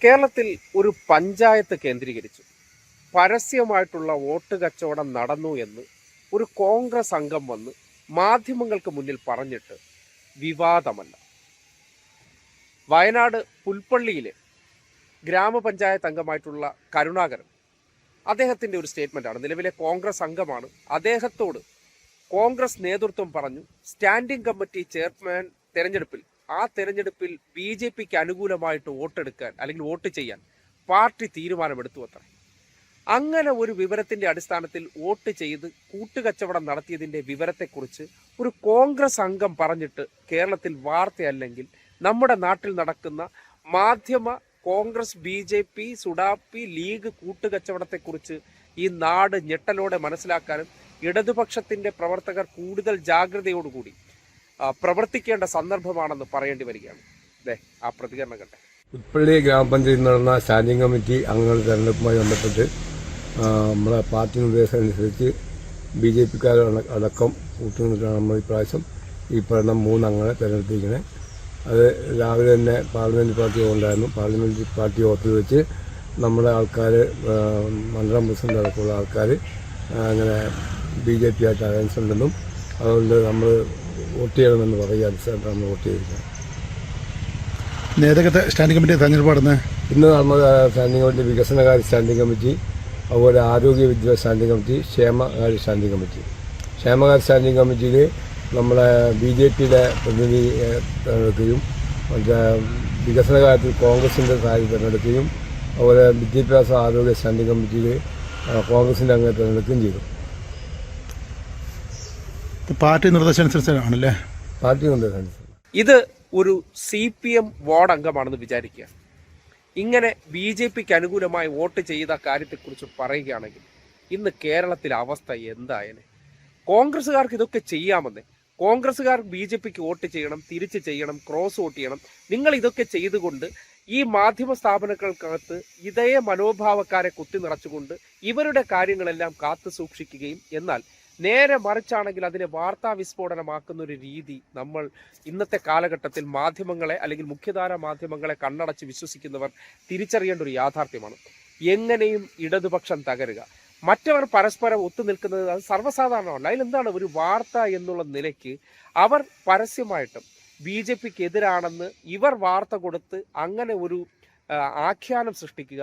കേരളത്തിൽ ഒരു പഞ്ചായത്ത് കേന്ദ്രീകരിച്ചു പരസ്യമായിട്ടുള്ള വോട്ട് കച്ചവടം നടന്നു എന്ന് ഒരു കോൺഗ്രസ് അംഗം വന്ന് മാധ്യമങ്ങൾക്ക് മുന്നിൽ പറഞ്ഞിട്ട് വിവാദമല്ല. വയനാട് പുൽപ്പള്ളിയിലെ ഗ്രാമപഞ്ചായത്ത് അംഗമായിട്ടുള്ള കരുണാകരൻ, അദ്ദേഹത്തിൻ്റെ ഒരു സ്റ്റേറ്റ്മെൻറ്റാണ്. നിലവിലെ കോൺഗ്രസ് അംഗമാണ്. അദ്ദേഹത്തോട് കോൺഗ്രസ് നേതൃത്വം പറഞ്ഞു, സ്റ്റാൻഡിംഗ് കമ്മിറ്റി ചെയർമാൻ തെരഞ്ഞെടുപ്പിൽ തെരഞ്ഞെടുപ്പിൽ BJPക്ക് അനുകൂലമായിട്ട് വോട്ടെടുക്കാൻ അല്ലെങ്കിൽ വോട്ട് ചെയ്യാൻ പാർട്ടി തീരുമാനമെടുത്തു അത്ര. അങ്ങനെ ഒരു വിവരത്തിന്റെ അടിസ്ഥാനത്തിൽ വോട്ട് ചെയ്ത് കൂട്ടുകച്ചവടം നടത്തിയതിന്റെ വിവരത്തെക്കുറിച്ച് ഒരു കോൺഗ്രസ് അംഗം പറഞ്ഞിട്ട് കേരളത്തിൽ വാർത്തയല്ലെങ്കിൽ നമ്മുടെ നാട്ടിൽ നടക്കുന്ന മാധ്യമ കോൺഗ്രസ് BJP സുഡാപ്പി ലീഗ് കൂട്ടുകച്ചവടത്തെക്കുറിച്ച് ഈ നാട് ഞെട്ടലോടെ മനസ്സിലാക്കാനും ഇടതുപക്ഷത്തിന്റെ പ്രവർത്തകർ കൂടുതൽ ജാഗ്രതയോടുകൂടി പ്രവർത്തിക്കേണ്ട സന്ദർഭമാണെന്ന് പറയേണ്ടി വരികയാണ്. ആ പ്രതികരണം കണ്ടേ. പുൽപ്പള്ളി ഗ്രാമപഞ്ചായത്തിൽ നടന്ന സ്റ്റാൻഡിംഗ് കമ്മിറ്റി അംഗങ്ങളുടെ തെരഞ്ഞെടുപ്പുമായി ബന്ധപ്പെട്ട് നമ്മളെ പാർട്ടി നിർദ്ദേശം അനുസരിച്ച് BJPക്കാർ അടക്കം കൂട്ടുനിന്നിട്ടാണ് നമ്മൾ ഇപ്രാവശ്യം ഈ പറയുന്ന 3 അംഗങ്ങളെ തെരഞ്ഞെടുത്തിരിക്കുന്നത്. അത് രാവിലെ തന്നെ പാർലമെൻറ്റ് പാർട്ടി ഉണ്ടായിരുന്നു. പാർലമെൻറ്റ് പാർട്ടി യോഗത്തിൽ വെച്ച് നമ്മുടെ ആൾക്കാർ, മണ്ഡലം പ്രസിഡന്റ് അടക്കമുള്ള ആൾക്കാർ അങ്ങനെ BJP ആയിട്ട് അലയൻസ് ഉണ്ടെന്നും അതുകൊണ്ട് നമ്മൾ വോട്ട് ചെയ്യണമെന്ന് പറയുക അനുസരിച്ച് നമ്മൾ വോട്ട് ചെയ്തിരിക്കുന്നത്. നേതൃത്വ സ്റ്റാൻഡിംഗ് കമ്മിറ്റി തെരഞ്ഞെടുപ്പ് നടന്നത് ഇന്ന് നമ്മൾ സ്റ്റാൻഡിംഗ് കമ്മിറ്റി, വികസനകാര്യ സ്റ്റാൻഡിംഗ് കമ്മിറ്റി, അതുപോലെ ആരോഗ്യ വിദ്യാഭ്യാസ സ്റ്റാൻഡിംഗ് കമ്മിറ്റി, ക്ഷേമകാര്യ സ്റ്റാൻഡിംഗ് കമ്മിറ്റി. ക്ഷേമകാര്യ സ്റ്റാൻഡിംഗ് കമ്മിറ്റിയിൽ നമ്മളെ BJPയുടെ പ്രതിനിധി തിരഞ്ഞെടുക്കുകയും മറ്റേ വികസനകാര്യത്തിൽ കോൺഗ്രസിൻ്റെ സാരി തിരഞ്ഞെടുക്കുകയും അതുപോലെ വിദ്യാഭ്യാസ ആരോഗ്യ സ്റ്റാൻഡിംഗ് കമ്മിറ്റിയിൽ കോൺഗ്രസിൻ്റെ അംഗത്തെ തിരഞ്ഞെടുക്കുകയും ചെയ്തു. പാർട്ടി നിർദ്ദേശമനുസരിച്ചാണല്ലേ? പാർട്ടി നിർദ്ദേശം. ഇത് ഒരു CPM വാർഡ് അംഗമാണെന്ന് വിചാരിക്കുക. ഇങ്ങനെ BJPക്ക് അനുകൂലമായി വോട്ട് ചെയ്ത കാര്യത്തെക്കുറിച്ച് പറയുകയാണെങ്കിൽ ഇന്ന് കേരളത്തിലെ അവസ്ഥ എന്തായാലും കോൺഗ്രസ്സുകാർക്ക് ഇതൊക്കെ ചെയ്യാമെന്നേ. കോൺഗ്രസ്സുകാർ BJPക്ക് വോട്ട് ചെയ്യണം, തിരിച്ച് ചെയ്യണം, ക്രോസ് വോട്ട് ചെയ്യണം. നിങ്ങൾ ഇതൊക്കെ ചെയ്തുകൊണ്ട് ഈ മാധ്യമ സ്ഥാപനങ്ങൾക്കകത്ത് ഇതേ മനോഭാവക്കാരെ കുത്തി നിറച്ചുകൊണ്ട് ഇവരുടെ കാര്യങ്ങളെല്ലാം കാത്തു സൂക്ഷിക്കുകയും എന്നാൽ നേരെ മറിച്ചാണെങ്കിൽ അതിനെ വാർത്താ വിസ്ഫോടനമാക്കുന്ന ഒരു രീതി നമ്മൾ ഇന്നത്തെ കാലഘട്ടത്തിൽ മാധ്യമങ്ങളെ അല്ലെങ്കിൽ മുഖ്യധാര മാധ്യമങ്ങളെ കണ്ണടച്ച് വിശ്വസിക്കുന്നവർ തിരിച്ചറിയേണ്ട ഒരു യാഥാർത്ഥ്യമാണ്. എങ്ങനെയും ഇടതുപക്ഷം തകരുക, മറ്റവർ പരസ്പരം ഒത്തുനിൽക്കുന്നത് അത് സർവ്വസാധാരണമല്ല. അതിലെന്താണ് ഒരു വാർത്ത എന്നുള്ള നിലയ്ക്ക് അവർ പരസ്യമായിട്ടും BJPക്ക് എതിരാണെന്ന് ഇവർ വാർത്ത കൊടുത്ത് അങ്ങനെ ഒരു ആഖ്യാനം സൃഷ്ടിക്കുക,